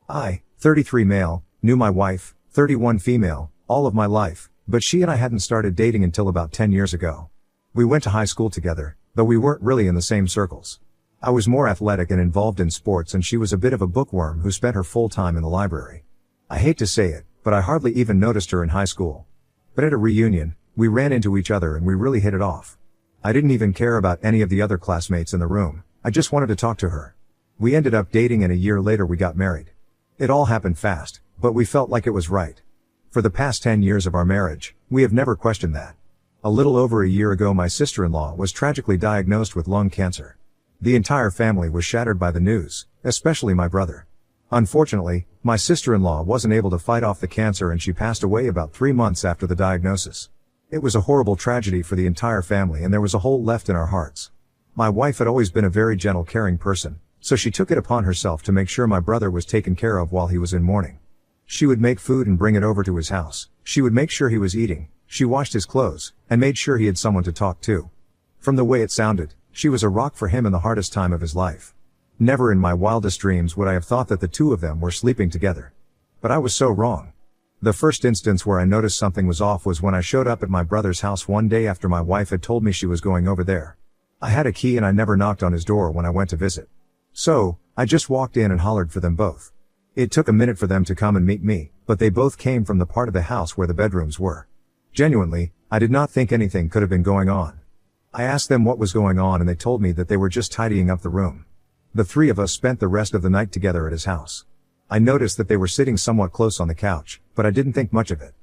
I, 33 male, knew my wife, 31 female, all of my life, but she and I hadn't started dating until about 10 years ago. We went to high school together, though we weren't really in the same circles. I was more athletic and involved in sports, and she was a bit of a bookworm who spent her full time in the library. I hate to say it, but I hardly even noticed her in high school. But at a reunion, we ran into each other and we really hit it off. I didn't even care about any of the other classmates in the room, I just wanted to talk to her. We ended up dating and a year later we got married. It all happened fast, but we felt like it was right. For the past 10 years of our marriage, we have never questioned that. A little over a year ago my sister-in-law was tragically diagnosed with lung cancer. The entire family was shattered by the news, especially my brother. Unfortunately, my sister-in-law wasn't able to fight off the cancer and she passed away about 3 months after the diagnosis. It was a horrible tragedy for the entire family and there was a hole left in our hearts. My wife had always been a very gentle, caring person, so she took it upon herself to make sure my brother was taken care of while he was in mourning. She would make food and bring it over to his house. She would make sure he was eating. She washed his clothes, and made sure he had someone to talk to. From the way it sounded, she was a rock for him in the hardest time of his life. Never in my wildest dreams would I have thought that the two of them were sleeping together. But I was so wrong. The first instance where I noticed something was off was when I showed up at my brother's house one day after my wife had told me she was going over there. I had a key and I never knocked on his door when I went to visit. So, I just walked in and hollered for them both. It took a minute for them to come and meet me, but they both came from the part of the house where the bedrooms were. Genuinely, I did not think anything could have been going on. I asked them what was going on and they told me that they were just tidying up the room. The three of us spent the rest of the night together at his house. I noticed that they were sitting somewhat close on the couch, but I didn't think much of it.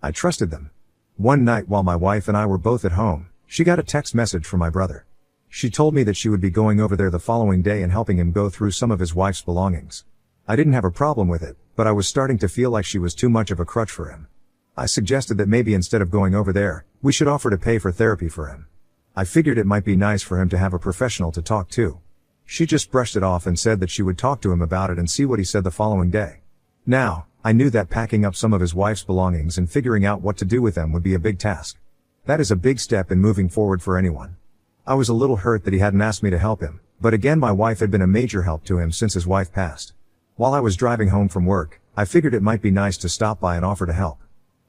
I trusted them. One night while my wife and I were both at home, she got a text message from my brother. She told me that she would be going over there the following day and helping him go through some of his wife's belongings. I didn't have a problem with it, but I was starting to feel like she was too much of a crutch for him. I suggested that maybe instead of going over there, we should offer to pay for therapy for him. I figured it might be nice for him to have a professional to talk to. She just brushed it off and said that she would talk to him about it and see what he said the following day. Now, I knew that packing up some of his wife's belongings and figuring out what to do with them would be a big task. That is a big step in moving forward for anyone. I was a little hurt that he hadn't asked me to help him, but again my wife had been a major help to him since his wife passed. While I was driving home from work, I figured it might be nice to stop by and offer to help.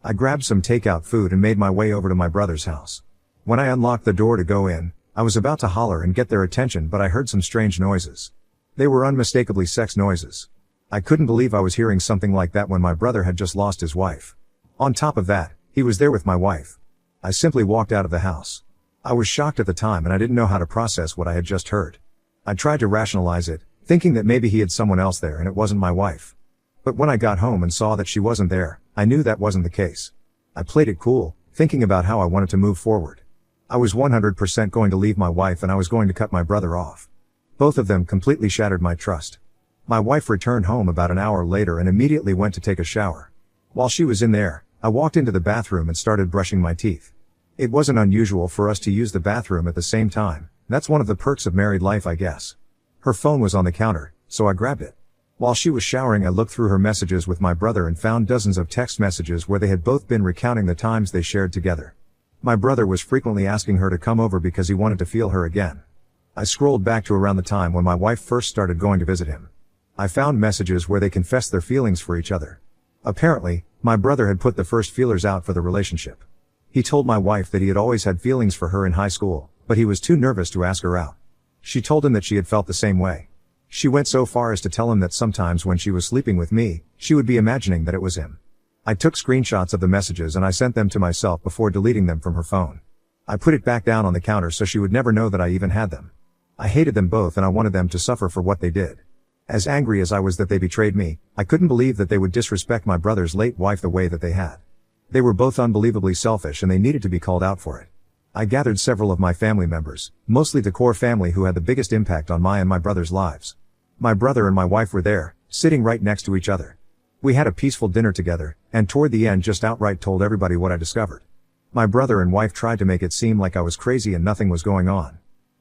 I grabbed some takeout food and made my way over to my brother's house. When I unlocked the door to go in, I was about to holler and get their attention, but I heard some strange noises. They were unmistakably sex noises. I couldn't believe I was hearing something like that when my brother had just lost his wife. On top of that, he was there with my wife. I simply walked out of the house. I was shocked at the time and I didn't know how to process what I had just heard. I tried to rationalize it, thinking that maybe he had someone else there and it wasn't my wife. But when I got home and saw that she wasn't there, I knew that wasn't the case. I played it cool, thinking about how I wanted to move forward. I was 100% going to leave my wife and I was going to cut my brother off. Both of them completely shattered my trust. My wife returned home about an hour later and immediately went to take a shower. While she was in there, I walked into the bathroom and started brushing my teeth. It wasn't unusual for us to use the bathroom at the same time. That's one of the perks of married life, I guess. Her phone was on the counter, so I grabbed it. While she was showering, I looked through her messages with my brother and found dozens of text messages where they had both been recounting the times they shared together. My brother was frequently asking her to come over because he wanted to feel her again. I scrolled back to around the time when my wife first started going to visit him. I found messages where they confessed their feelings for each other. Apparently, my brother had put the first feelers out for the relationship. He told my wife that he had always had feelings for her in high school, but he was too nervous to ask her out. She told him that she had felt the same way. She went so far as to tell him that sometimes when she was sleeping with me, she would be imagining that it was him. I took screenshots of the messages and I sent them to myself before deleting them from her phone. I put it back down on the counter so she would never know that I even had them. I hated them both and I wanted them to suffer for what they did. As angry as I was that they betrayed me, I couldn't believe that they would disrespect my brother's late wife the way that they had. They were both unbelievably selfish and they needed to be called out for it. I gathered several of my family members, mostly the core family who had the biggest impact on my and my brother's lives. My brother and my wife were there, sitting right next to each other. We had a peaceful dinner together, and toward the end just outright told everybody what I discovered. My brother and wife tried to make it seem like I was crazy and nothing was going on.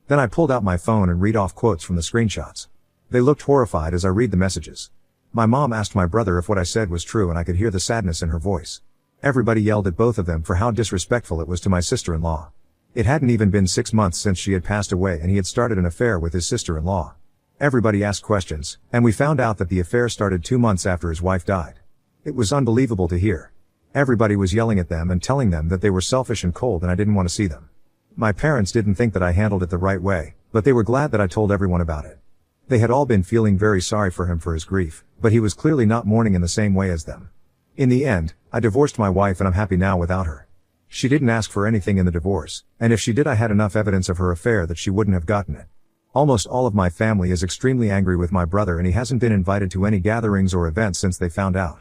Then I pulled out my phone and read off quotes from the screenshots. They looked horrified as I read the messages. My mom asked my brother if what I said was true and I could hear the sadness in her voice. Everybody yelled at both of them for how disrespectful it was to my sister-in-law. It hadn't even been 6 months since she had passed away and he had started an affair with his sister-in-law. Everybody asked questions, and we found out that the affair started 2 months after his wife died. It was unbelievable to hear. Everybody was yelling at them and telling them that they were selfish and cold and I didn't want to see them. My parents didn't think that I handled it the right way, but they were glad that I told everyone about it. They had all been feeling very sorry for him for his grief, but he was clearly not mourning in the same way as them. In the end, I divorced my wife and I'm happy now without her. She didn't ask for anything in the divorce, and if she did I had enough evidence of her affair that she wouldn't have gotten it. Almost all of my family is extremely angry with my brother and he hasn't been invited to any gatherings or events since they found out.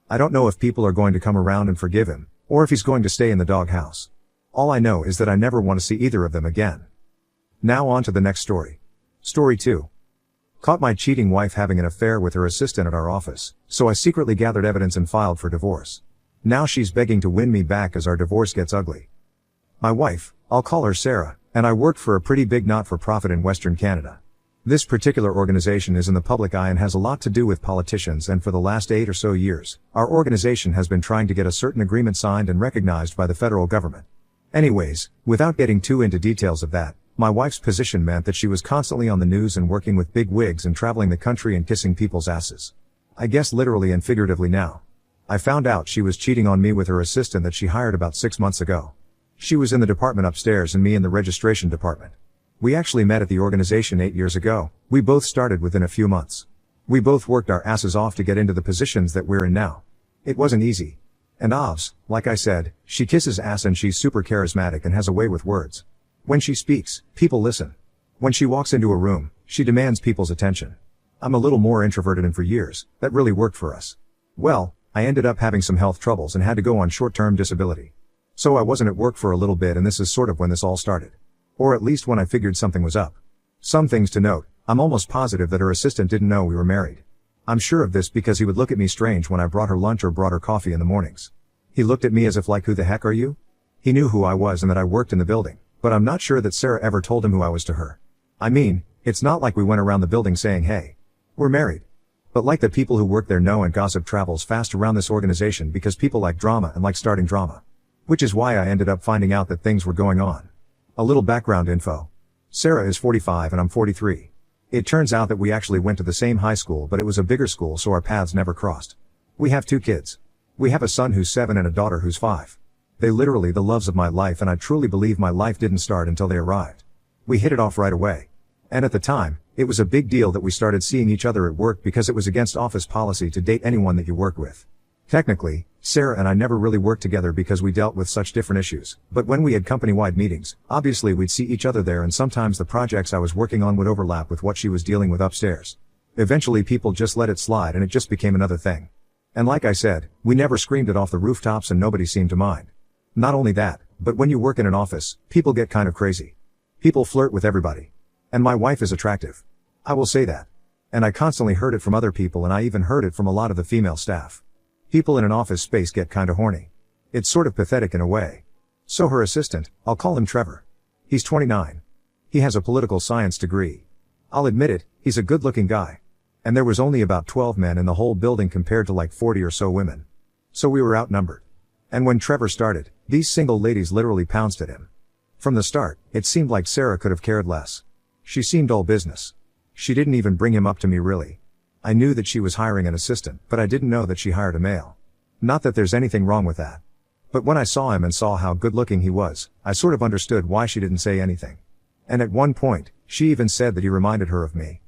I don't know if people are going to come around and forgive him, or if he's going to stay in the doghouse. All I know is that I never want to see either of them again. Now on to the next story. Story 2. Caught my cheating wife having an affair with her assistant at our office, so I secretly gathered evidence and filed for divorce. Now she's begging to win me back as our divorce gets ugly. My wife, I'll call her Sarah, and I worked for a pretty big not-for-profit in Western Canada. This particular organization is in the public eye and has a lot to do with politicians, and for the last 8 or so years, our organization has been trying to get a certain agreement signed and recognized by the federal government. Anyways, without getting too into details of that, my wife's position meant that she was constantly on the news and working with big wigs and traveling the country and kissing people's asses. I guess literally and figuratively now. I found out she was cheating on me with her assistant that she hired about 6 months ago. She was in the department upstairs and me in the registration department. We actually met at the organization 8 years ago. We both started within a few months. We both worked our asses off to get into the positions that we're in now. It wasn't easy. And like I said, she kisses ass and she's super charismatic and has a way with words. When she speaks, people listen. When she walks into a room, she demands people's attention. I'm a little more introverted and for years, that really worked for us. Well, I ended up having some health troubles and had to go on short-term disability. So I wasn't at work for a little bit and this is sort of when this all started. Or at least when I figured something was up. Some things to note, I'm almost positive that her assistant didn't know we were married. I'm sure of this because he would look at me strange when I brought her lunch or brought her coffee in the mornings. He looked at me as if like, who the heck are you? He knew who I was and that I worked in the building, but I'm not sure that Sarah ever told him who I was to her. I mean, it's not like we went around the building saying, hey, we're married. But like the people who work there know, and gossip travels fast around this organization because people like drama and like starting drama. Which is why I ended up finding out that things were going on. A little background info. Sarah is 45 and I'm 43. It turns out that we actually went to the same high school, but it was a bigger school so our paths never crossed. We have 2 kids. We have a son who's 7 and a daughter who's 5. They literally the loves of my life, and I truly believe my life didn't start until they arrived. We hit it off right away. And at the time, it was a big deal that we started seeing each other at work because it was against office policy to date anyone that you worked with. Technically, Sarah and I never really worked together because we dealt with such different issues, but when we had company-wide meetings, obviously we'd see each other there, and sometimes the projects I was working on would overlap with what she was dealing with upstairs. Eventually people just let it slide and it just became another thing. And like I said, we never screamed it off the rooftops and nobody seemed to mind. Not only that, but when you work in an office, people get kind of crazy. People flirt with everybody. And my wife is attractive. I will say that. And I constantly heard it from other people, and I even heard it from a lot of the female staff. People in an office space get kinda horny. It's sort of pathetic in a way. So her assistant, I'll call him Trevor. He's 29. He has a political science degree. I'll admit it, he's a good-looking guy. And there was only about 12 men in the whole building compared to like 40 or so women. So we were outnumbered. And when Trevor started, these single ladies literally pounced at him. From the start, it seemed like Sarah could have cared less. She seemed all business. She didn't even bring him up to me really. I knew that she was hiring an assistant, but I didn't know that she hired a male. Not that there's anything wrong with that. But when I saw him and saw how good looking he was, I sort of understood why she didn't say anything. And at one point, she even said that he reminded her of me.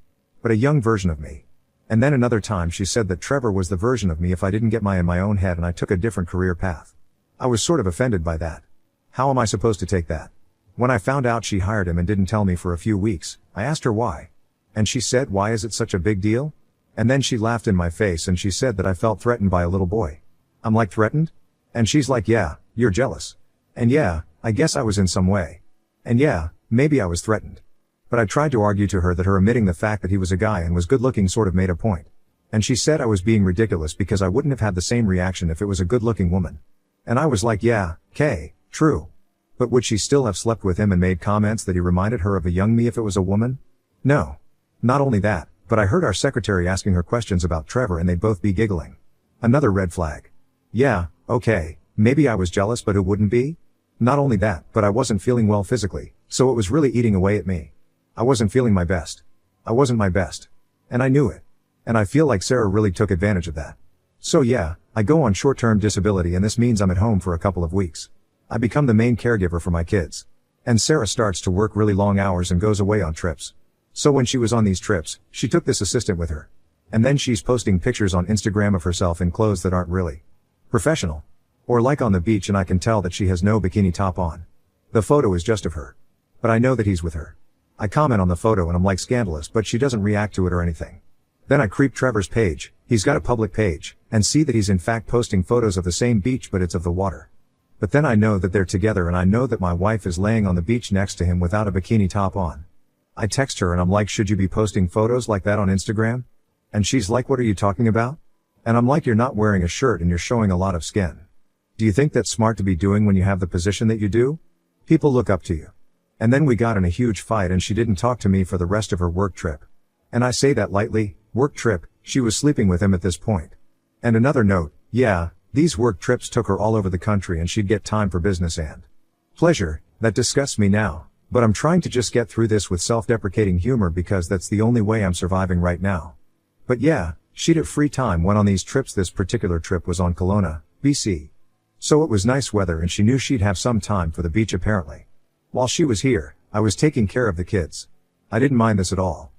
But a young version of me. And then another time she said that Trevor was the version of me if I didn't get in my own head and I took a different career path. I was sort of offended by that. How am I supposed to take that? When I found out she hired him and didn't tell me for a few weeks, I asked her why. And she said, why is it such a big deal? And then she laughed in my face and she said that I felt threatened by a little boy. I'm like, threatened? And she's like, yeah, you're jealous. And yeah, I guess I was in some way. And yeah, maybe I was threatened. But I tried to argue to her that her omitting the fact that he was a guy and was good looking sort of made a point. And she said I was being ridiculous because I wouldn't have had the same reaction if it was a good looking woman. And I was like, yeah, true. But would she still have slept with him and made comments that he reminded her of a young me if it was a woman? No. Not only that, but I heard our secretary asking her questions about Trevor and they'd both be giggling. Another red flag. Yeah, okay, maybe I was jealous, but who wouldn't be? Not only that, but I wasn't feeling well physically, so it was really eating away at me. I wasn't feeling my best. I wasn't my best. And I knew it. And I feel like Sarah really took advantage of that. So yeah, I go on short-term disability and this means I'm at home for a couple of weeks. I become the main caregiver for my kids. And Sarah starts to work really long hours and goes away on trips. So when she was on these trips, she took this assistant with her. And then she's posting pictures on Instagram of herself in clothes that aren't really professional. Or like on the beach and I can tell that she has no bikini top on. The photo is just of her. But I know that he's with her. I comment on the photo and I'm like scandalous but she doesn't react to it or anything. Then I creep Trevor's page, he's got a public page, and see that he's in fact posting photos of the same beach but it's of the water. But then I know that they're together and I know that my wife is laying on the beach next to him without a bikini top on. I text her and I'm like, should you be posting photos like that on Instagram? And she's like, what are you talking about? And I'm like, you're not wearing a shirt and you're showing a lot of skin. Do you think that's smart to be doing when you have the position that you do? People look up to you. And then we got in a huge fight and she didn't talk to me for the rest of her work trip. And I say that lightly, work trip, she was sleeping with him at this point. And another note, yeah, these work trips took her all over the country and she'd get time for business and pleasure. That disgusts me now, but I'm trying to just get through this with self-deprecating humor because that's the only way I'm surviving right now. But yeah, she'd have free time when on these trips. This particular trip was on Kelowna, BC. So it was nice weather and she knew she'd have some time for the beach apparently. While she was here, I was taking care of the kids. I didn't mind this at all.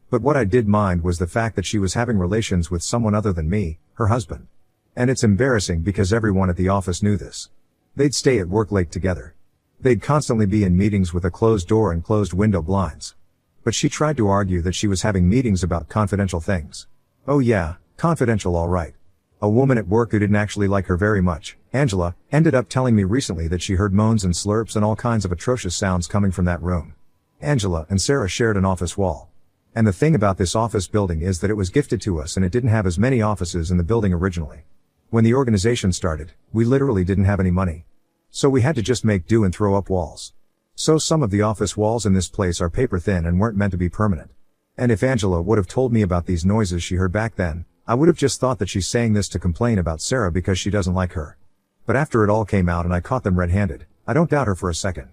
But what I did mind was the fact that she was having relations with someone other than me, her husband. And it's embarrassing because everyone at the office knew this. They'd stay at work late together. They'd constantly be in meetings with a closed door and closed window blinds. But she tried to argue that she was having meetings about confidential things. Oh yeah, confidential all right. A woman at work who didn't actually like her very much, Angela, ended up telling me recently that she heard moans and slurps and all kinds of atrocious sounds coming from that room. Angela and Sarah shared an office wall. And the thing about this office building is that it was gifted to us and it didn't have as many offices in the building originally. When the organization started, we literally didn't have any money. So we had to just make do and throw up walls. So some of the office walls in this place are paper thin and weren't meant to be permanent. And if Angela would have told me about these noises she heard back then, I would have just thought that she's saying this to complain about Sarah because she doesn't like her. But after it all came out and I caught them red-handed, I don't doubt her for a second.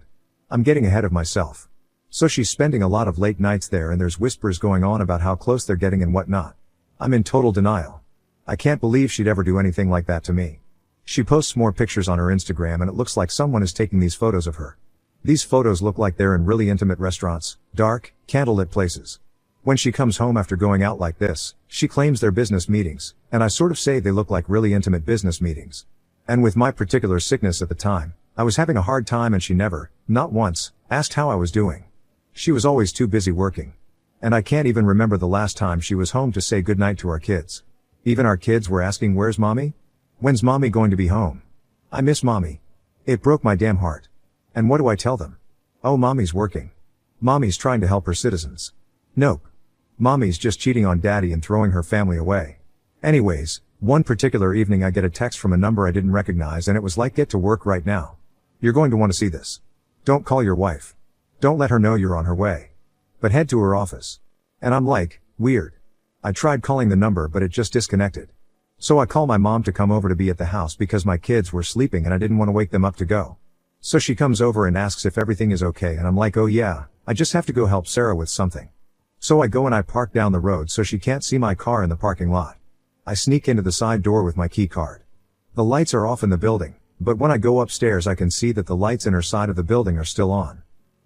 I'm getting ahead of myself. So she's spending a lot of late nights there and there's whispers going on about how close they're getting and whatnot. I'm in total denial. I can't believe she'd ever do anything like that to me. She posts more pictures on her Instagram and it looks like someone is taking these photos of her. These photos look like they're in really intimate restaurants, dark, candlelit places. When she comes home after going out like this, she claims they're business meetings, and I sort of say they look like really intimate business meetings. And with my particular sickness at the time, I was having a hard time and she never, not once, asked how I was doing. She was always too busy working. And I can't even remember the last time she was home to say goodnight to our kids. Even our kids were asking, where's mommy? When's mommy going to be home? I miss mommy. It broke my damn heart. And what do I tell them? Oh, mommy's working. Mommy's trying to help her citizens. Nope. Mommy's just cheating on daddy and throwing her family away. Anyways, one particular evening I get a text from a number I didn't recognize and it was like, get to work right now. You're going to want to see this. Don't call your wife. Don't let her know you're on her way. But head to her office. And I'm like, weird. I tried calling the number but it just disconnected. So I call my mom to come over to be at the house because my kids were sleeping and I didn't want to wake them up to go. So she comes over and asks if everything is okay and I'm like, oh yeah, I just have to go help Sarah with something. So I go and I park down the road so she can't see my car in the parking lot. I sneak into the side door with my key card. The lights are off in the building, but when I go upstairs I can see that the lights in her side of the building are still on.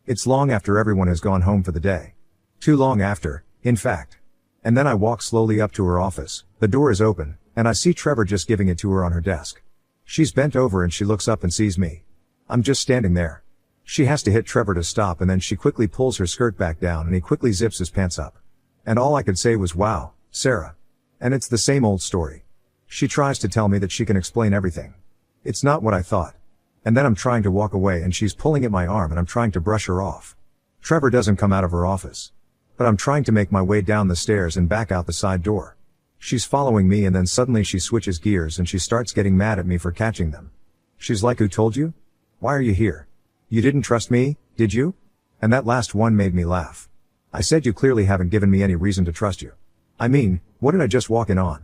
It's long after everyone has gone home for the day. Too long after, in fact. And then I walk slowly up to her office, the door is open, and I see Trevor just giving it to her on her desk. She's bent over and she looks up and sees me. I'm just standing there. She has to hit Trevor to stop and then she quickly pulls her skirt back down and he quickly zips his pants up. And all I could say was, wow, Sarah. And it's the same old story. She tries to tell me that she can explain everything. It's not what I thought. And then I'm trying to walk away and she's pulling at my arm and I'm trying to brush her off. Trevor doesn't come out of her office. But I'm trying to make my way down the stairs and back out the side door. She's following me and then suddenly she switches gears and she starts getting mad at me for catching them. She's like, who told you? Why are you here? You didn't trust me, did you? And that last one made me laugh. I said, you clearly haven't given me any reason to trust you. I mean, what did I just walk in on?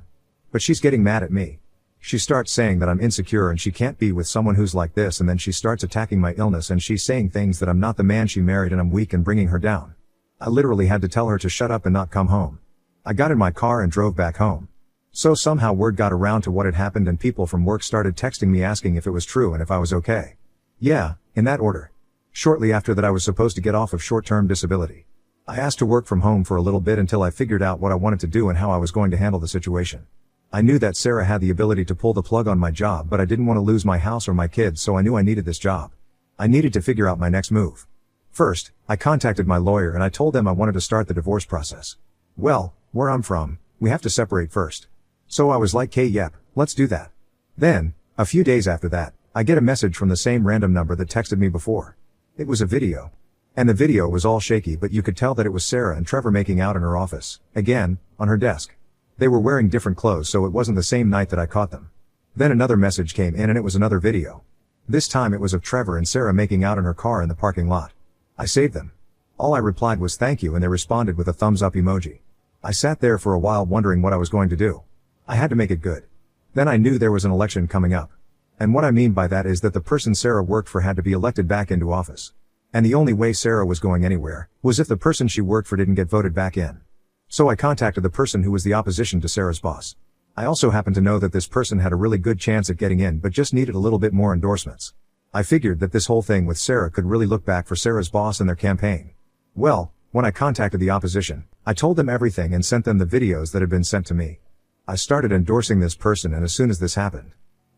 But she's getting mad at me. She starts saying that I'm insecure and she can't be with someone who's like this, and then she starts attacking my illness and she's saying things that I'm not the man she married and I'm weak and bringing her down. I literally had to tell her to shut up and not come home. I got in my car and drove back home. So somehow word got around to what had happened and people from work started texting me asking if it was true and if I was okay. Yeah, in that order. Shortly after that I was supposed to get off of short-term disability. I asked to work from home for a little bit until I figured out what I wanted to do and how I was going to handle the situation. I knew that Sarah had the ability to pull the plug on my job, but I didn't want to lose my house or my kids, so I knew I needed this job. I needed to figure out my next move. First, I contacted my lawyer and I told them I wanted to start the divorce process. Well, where I'm from, we have to separate first. So I was like, yep, let's do that. Then, a few days after that, I get a message from the same random number that texted me before. It was a video. And the video was all shaky, but you could tell that it was Sarah and Trevor making out in her office, again, on her desk. They were wearing different clothes, so it wasn't the same night that I caught them. Then another message came in and it was another video. This time it was of Trevor and Sarah making out in her car in the parking lot. I saved them. All I replied was thank you and they responded with a thumbs up emoji. I sat there for a while wondering what I was going to do. I had to make it good. Then I knew there was an election coming up. And what I mean by that is that the person Sarah worked for had to be elected back into office. And the only way Sarah was going anywhere was if the person she worked for didn't get voted back in. So I contacted the person who was the opposition to Sarah's boss. I also happened to know that this person had a really good chance at getting in but just needed a little bit more endorsements. I figured that this whole thing with Sarah could really look back for Sarah's boss and their campaign. Well, when I contacted the opposition, I told them everything and sent them the videos that had been sent to me. I started endorsing this person and as soon as this happened.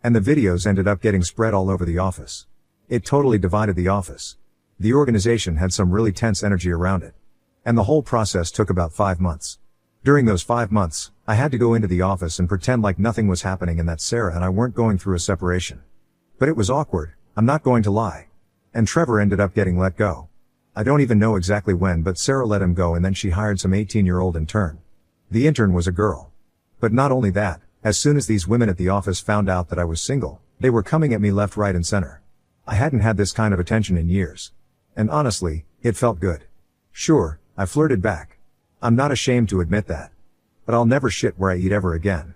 And the videos ended up getting spread all over the office. It totally divided the office. The organization had some really tense energy around it. And the whole process took about 5 months. During those 5 months, I had to go into the office and pretend like nothing was happening and that Sarah and I weren't going through a separation. But it was awkward, I'm not going to lie. And Trevor ended up getting let go. I don't even know exactly when, but Sarah let him go and then she hired some 18-year-old intern. The intern was a girl. But not only that, as soon as these women at the office found out that I was single, they were coming at me left, right, and center. I hadn't had this kind of attention in years. And honestly, it felt good. Sure, I flirted back. I'm not ashamed to admit that. But I'll never shit where I eat ever again.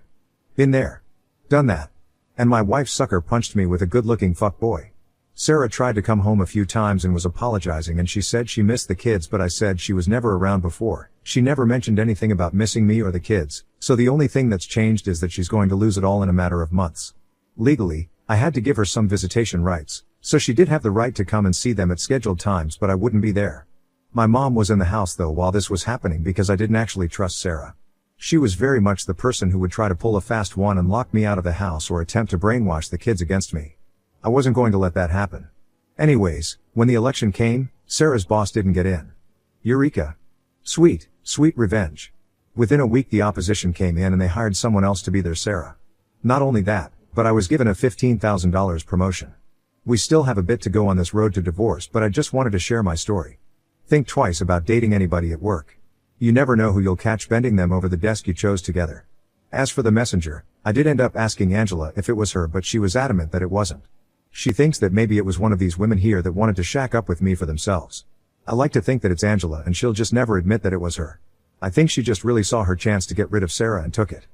Been there. Done that. And my wife sucker punched me with a good-looking fuckboy. Sarah tried to come home a few times and was apologizing and she said she missed the kids, but I said she was never around before. She never mentioned anything about missing me or the kids, so the only thing that's changed is that she's going to lose it all in a matter of months. Legally, I had to give her some visitation rights, so she did have the right to come and see them at scheduled times, but I wouldn't be there. My mom was in the house though while this was happening because I didn't actually trust Sarah. She was very much the person who would try to pull a fast one and lock me out of the house or attempt to brainwash the kids against me. I wasn't going to let that happen. Anyways, when the election came, Sarah's boss didn't get in. Eureka. Sweet, sweet revenge. Within a week the opposition came in and they hired someone else to be their Sarah. Not only that, but I was given a $15,000 promotion. We still have a bit to go on this road to divorce, but I just wanted to share my story. Think twice about dating anybody at work. You never know who you'll catch bending them over the desk you chose together. As for the messenger, I did end up asking Angela if it was her, but she was adamant that it wasn't. She thinks that maybe it was one of these women here that wanted to shack up with me for themselves. I like to think that it's Angela and she'll just never admit that it was her. I think she just really saw her chance to get rid of Sarah and took it.